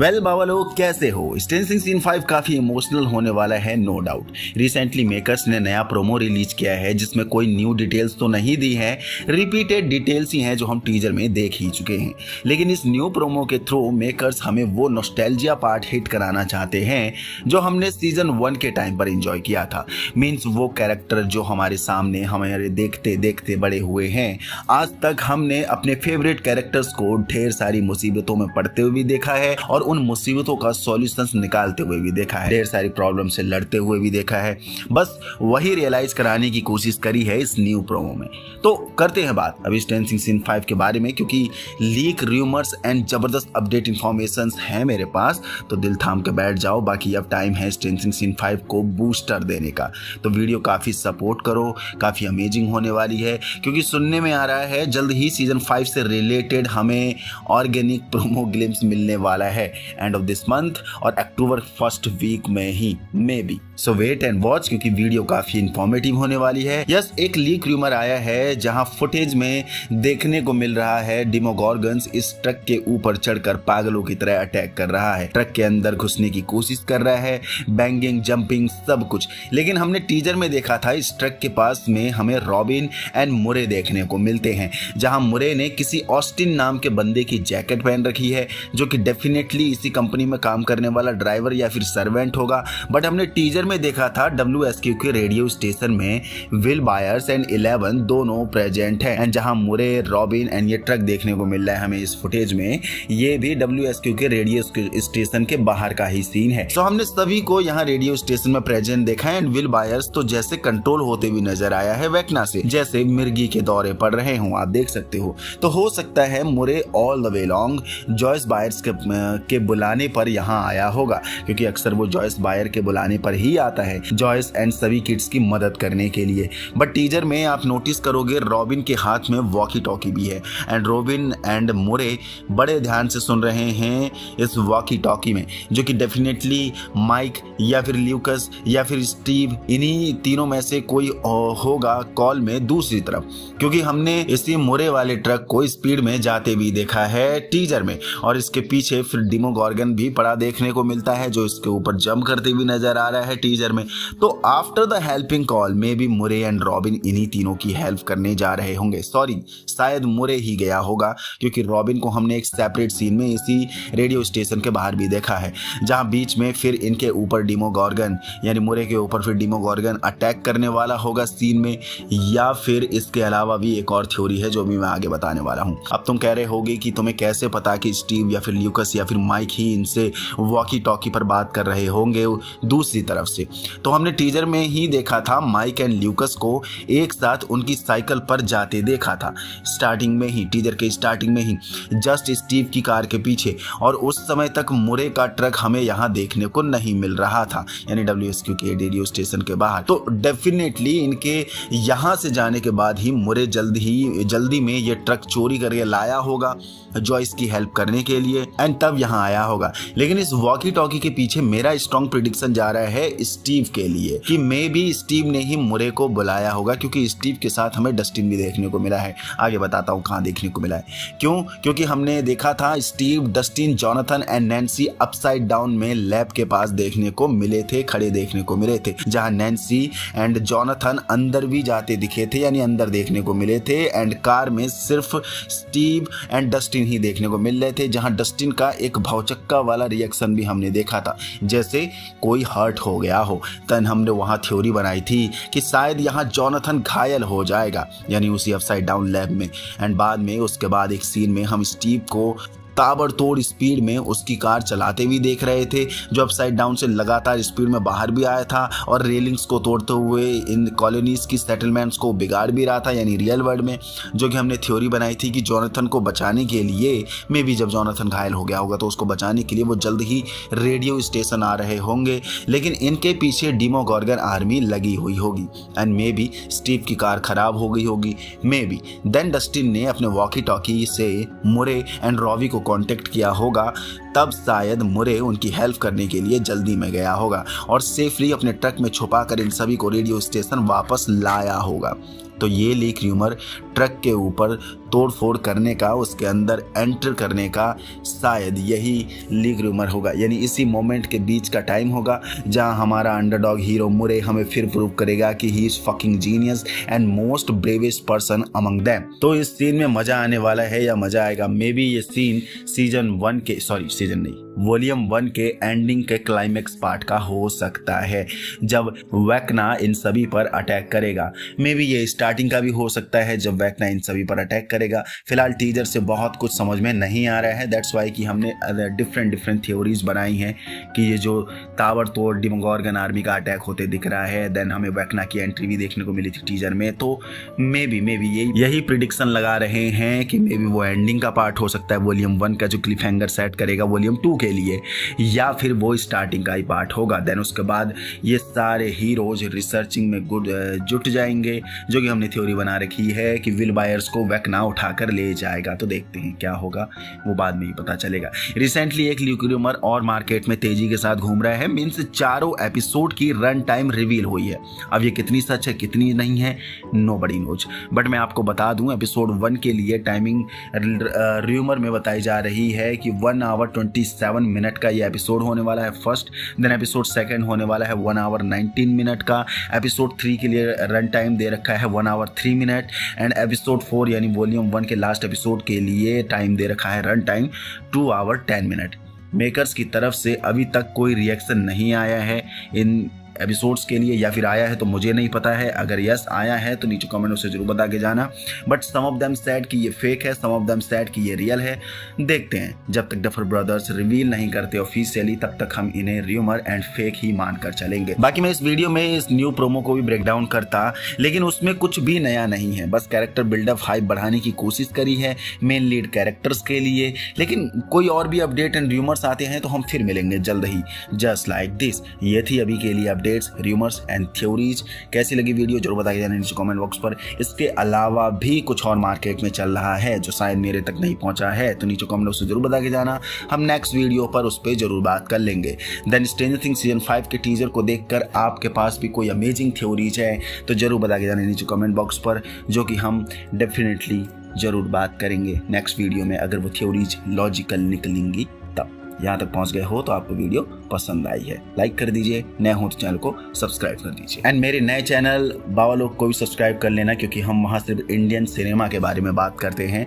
Well बाबा लोग कैसे हो। स्ट्रेंजर सीन 5 काफी इमोशनल होने वाला है, नो डाउट। रिसेंटली मेकर्स ने नया प्रोमो रिलीज किया है जिसमें कोई न्यू डिटेल्स तो नहीं दी है, रिपीटेड डिटेल्स ही हैं जो हम टीजर में देख ही चुके हैं। लेकिन इस न्यू प्रोमो के थ्रू मेकर्स हमें वो नॉस्टैल्जिया पार्ट हिट कराना चाहते हैं जो हमने सीजन 1 के टाइम पर एंजॉय किया था। मीन्स वो कैरेक्टर जो हमारे सामने हमारे देखते देखते बड़े हुए हैं। आज तक हमने अपने फेवरेट कैरेक्टर्स को ढेर सारी मुसीबतों में पड़ते हुए भी देखा है और उन मुसीबतों का सॉल्यूशंस निकालते हुए भी देखा है, ढेर सारी प्रॉब्लम से लड़ते हुए भी देखा है। बस वही रियलाइज कराने की कोशिश करी है इस न्यू प्रोमो में। तो करते हैं बात अभी स्ट्रेंजर सीन 5 के बारे में, क्योंकि लीक रूमर्स एंड जबरदस्त अपडेट इंफॉर्मेशन है मेरे पास। तो दिल थाम के बैठ जाओ, बाकी अब टाइम है स्ट्रेंजर सीन 5 को बूस्टर देने का। तो वीडियो काफी सपोर्ट करो, काफी अमेजिंग होने वाली है, क्योंकि सुनने में आ रहा है जल्द ही सीजन 5 से रिलेटेड हमें ऑर्गेनिक प्रोमो ग्लिम्स मिलने वाला है एंड ऑफ दिस मंथ और अक्टूबर फर्स्ट वीक में ही maybe. So wait and watch, क्योंकि वीडियो काफी इंफॉर्मेटिव होने वाली है। यस, एक लीक रूमर आया है जहां फुटेज में देखने को मिल रहा है डेमोगोर्गन्स इस ट्रक के ऊपर चढ़कर पागलों की तरह अटैक कर रहा है, ट्रक के अंदर घुसने की कोशिश कर रहा है, बैंगिंग जंपिंग सब कुछ। लेकिन हमने टीजर में देखा था इस ट्रक के पास में हमें रॉबिन एंड मुरे देखने को मिलते हैं, जहां मुरे ने किसी ऑस्टिन नाम के बंदे की जैकेट पहन रखी है जो कि डेफिनेटली इसी कंपनी में काम करने वाला ड्राइवर या फिर सर्वेंट होगा। बट हमने टीजर में देखा था WSQ के रेडियो स्टेशन में विल बायर्स एंड 11 दोनों प्रेजेंट हैं एंड जहां मुरे, रॉबिन एंड ये ट्रक देखने को मिल रहा है हमें इस फुटेज में, ये भी WSQ के रेडियो स्टेशन के बाहर का ही सीन है। तो हमने सभी को यहाँ रेडियो स्टेशन में प्रेजेंट देखा है एंड विल बायर्स तो जैसे कंट्रोल होते हुए नजर आया है वेकना से, जैसे मिर्गी के दौरे पड़ रहे हो, आप देख सकते हो। तो हो सकता है Murray all the way long Joyce Byers के बुलाने पर यहाँ आया होगा, क्योंकि अक्सर वो जॉयस बायर के बुलाने पर ही आता है जॉयस एंड सभी किड्स की मदद करने के लिए। बट टीजर में आप नोटिस करोगे रॉबिन के हाथ में वॉकी टॉकी भी है एंड रॉबिन एंड मुरे बड़े ध्यान से सुन रहे हैं इस वॉकी टॉकी में, जो कि डेफिनेटली माइक या फिर ल्यूकस या फिर स्टीव, इन्हीं तीनों में से कोई होगा कॉल में दूसरी तरफ, क्योंकि हमने इसी मुरे वाले ट्रक को स्पीड में जाते भी देखा है टीजर में और इसके पीछे फिर डेमोगोर्गन भी पड़ा देखने को मिलता है जो इसके ऊपर जंप करते हुए नजर आ रहा है टीजर में। तो आफ्टर द हेल्पिंग कॉल में भी मुरे एंड रॉबिन इन्हीं तीनों की हेल्प करने जा रहे होंगे। सॉरी, शायद मुरे ही गया होगा, क्योंकि रॉबिन को हमने एक सेपरेट सीन में इसी रेडियो स्टेशन के बाहर भी देखा है, जहां बीच में फिर इनके ऊपर डेमोगोर्गन यानी मुरे के ऊपर फिर डेमोगोर्गन अटैक करने वाला होगा सीन में, या फिर इसके अलावा भी एक और थ्योरी है जो भी मैं आगे बताने वाला हूं। अब तुम कह रहे होगे कि तुम्हें कैसे पता कि स्टीव या फिर ल्यूकस या फिर माइक ही इनसे वॉकी टॉकी पर बात कर रहे होंगे दूसरी तरफ से। तो हमने टीजर में ही देखा था माइक एंड ल्यूकस को एक साथ उनकी साइकिल पर जाते देखा था स्टार्टिंग में ही, टीजर के स्टार्टिंग में ही, जस्ट स्टीव की कार के पीछे, और उस समय तक मुरे का ट्रक हमें यहाँ देखने को नहीं मिल रहा था यानी WSQ के रेडियो स्टेशन के बाहर। तो डेफिनेटली इनके यहाँ से जाने के बाद ही मुरे जल्दी में ये ट्रक चोरी करके लाया होगा जॉयस की हेल्प करने के लिए एंड तब यहाँ आया होगा। लेकिन इस वॉकी टॉकी के पीछे मेरा स्ट्रॉन्ग प्रेडिक्शन जा रहा है स्टीव के लिए कि मे बी स्टीव ने ही मुरे को बुलाया होगा, क्योंकि स्टीव के साथ हमें डस्टिन भी देखने को मिला है। आगे बताता हूँ कहाँ देखने को मिला है, क्यों, क्योंकि हमने देखा था Steve, Dustin, Jonathan and Nancy upside down में लैब के पास देखने को मिले थे, खड़े देखने को मिले थे, जहाँ नैन्सी एंड जॉनथन अंदर भी जाते दिखे थे यानी अंदर देखने को मिले थे एंड कार में सिर्फ स्टीव एंड डस्टिन ही देखने को मिल रहे थे, जहां डस्टिन का एक भौचक्का वाला रिएक्शन भी हमने देखा था जैसे कोई हर्ट हो गया हो। तन हमने वहां थ्योरी बनाई थी कि शायद यहां जॉनथन घायल हो जाएगा यानी उसी अपसाइड डाउन लैब में एंड बाद में उसके बाद एक सीन में हम स्टीव को ताबड़तोड़ स्पीड में उसकी कार चलाते भी देख रहे थे, जो अपसाइड डाउन से लगातार स्पीड में बाहर भी आया था और रेलिंग्स को तोड़ते हुए इन कॉलोनीज की सेटलमेंट्स को बिगाड़ भी रहा था यानी रियल वर्ल्ड में, जो कि हमने थ्योरी बनाई थी कि जॉनथन को बचाने के लिए, मे बी जब जॉनथन घायल हो गया होगा तो उसको बचाने के लिए वो जल्द ही रेडियो स्टेशन आ रहे होंगे, लेकिन इनके पीछे डेमोगोर्गन आर्मी लगी हुई होगी एंड मे बी स्टीव की कार खराब हो गई होगी, मे बी देन डस्टिन ने अपने वॉकी टॉकी से मुरे एंड रॉबी को कांटेक्ट किया होगा, तब शायद मुरे उनकी हेल्प करने के लिए जल्दी में गया होगा और सेफली अपने ट्रक में छुपाकर इन सभी को रेडियो स्टेशन वापस लाया होगा। तो ये लीक रूमर ट्रक के ऊपर तोड़फोड़ करने का, उसके अंदर एंटर करने का शायद यही लीक रूमर होगा। यानी इसी मोमेंट के बीच का टाइम होगा जहां हमारा अंडरडॉग हीरो मुरे हमें फिर प्रूव करेगा कि he is fucking genius and most bravest person among them. तो इस सीन में मजा आने वाला है या मजा आएगा। मे बी ये सीन वॉल्यूम 1 के एंडिंग के क्लाइमेक्स पार्ट का हो सकता है, जब वैक्ना इन सभी पर अटैक करेगा। मे बी ये स्टार्टिंग का भी हो सकता है जब वैक्ना इन सभी पर अटैक करेगा। फिलहाल टीजर से बहुत कुछ समझ में नहीं आ रहा है, दैट्स वाई कि हमने डिफरेंट थ्योरीज बनाई हैं कि ये जो ताबड़तोड़ डेमोगोर्गन आर्मी का अटैक होते दिख रहा है, देन हमें वैक्ना की एंट्री भी देखने को मिली थी टीजर में। तो मे बी यही प्रिडिक्शन लगा रहे हैं कि मे बी वो एंडिंग का पार्ट हो सकता है वॉल्यूम 1 का, जो क्लिफ हैंगर सेट करेगा वॉल्यूम 2 के लिए, या फिर वो स्टार्टिंग का ही पार्ट होगा। देन उसके बाद ये सारे हीरोज रिसर्चिंग में जुट जाएंगे, जो कि हमने थ्योरी बना रखी है कि विल बायर्स को वैक्ना उठाकर ले जाएगा। तो देखते हैं क्या होगा, वो बाद में ही पता चलेगा। रिसेंटली एक लीक रूमर और मार्केट में तेजी के साथ घूम रहा है, मींस 4 एपिसोड की रन टाइम रिवील हुई है। अब ये कितनी सच है कितनी नहीं है, नोबडी नोज, बट मैं आपको बता दूं एपिसोड 1 के लिए टाइमिंग रूमर में बताई जा रही है कि 1 आवर 27 मिनट का ये एपिसोड होने वाला है फर्स्ट। देन एपिसोड 2 होने वाला है 1 आवर 19 मिनट का। एपिसोड 3 के लिए रन टाइम दे रखा है 1 आवर 3 मिनट, एंड एपिसोड 4 यानी वॉल्यूम 1 के लास्ट एपिसोड के लिए टाइम दे रखा है run time 2 hour 10 minute. Makers की तरफ से अभी तक कोई रिएक्शन नहीं आया है इन एपिसोड्स के लिए, या फिर आया है तो मुझे नहीं पता है। अगर यस आया है तो नीचे कमेंट से जरूर बता के जाना। But some of them said कि ये फेक है, सम ऑफ देम सेड कि ये रियल है। देखते हैं, जब तक डफर ब्रदर्स रिवील नहीं करते ऑफिशियली तब तक हम इन्हें रूमर एंड फेक ही मानकर चलेंगे। बाकी मैं इस वीडियो में इस न्यू प्रोमो को भी ब्रेक डाउन करता, लेकिन उसमें कुछ भी नया नहीं है। बस कैरेक्टर बिल्डअप हाइप बढ़ाने की कोशिश करी है मेन लीड कैरेक्टर्स के लिए। लेकिन कोई और भी अपडेट एंड रूमर्स आते हैं तो हम फिर मिलेंगे जल्द ही, जस्ट लाइक दिस। ये थी अभी के लिए अपडेट, रूमर्स एंड थ्योरीज। कैसी लगी वीडियो जरूर बता के जाना नीचे कमेंट बॉक्स पर। इसके अलावा भी कुछ और मार्केट में चल रहा है जो शायद मेरे तक नहीं पहुंचा है, तो नीचे कमेंट बॉक्स से जरूर बता के जाना। हम नेक्स्ट वीडियो पर उस पर जरूर बात कर लेंगे। देन स्ट्रेंजर थिंग्स सीजन 5 के टीजर को देखकर आपके पास भी कोई अमेजिंग थ्योरीज है तो जरूर बता के जाना नीचे कमेंट बॉक्स पर, जो कि हम डेफिनेटली जरूर बात करेंगे नेक्स्ट वीडियो में, अगर वो थ्योरीज लॉजिकल निकलेंगी तब। यहाँ तक पहुंच गए हो तो आपको वीडियो पसंद आई है, लाइक कर दीजिए, नए हो तो चैनल को सब्सक्राइब कर दीजिए। एंड मेरे नए चैनल बावा लोग को भी सब्सक्राइब कर लेना, क्योंकि हम वहाँ सिर्फ इंडियन सिनेमा के बारे में बात करते हैं।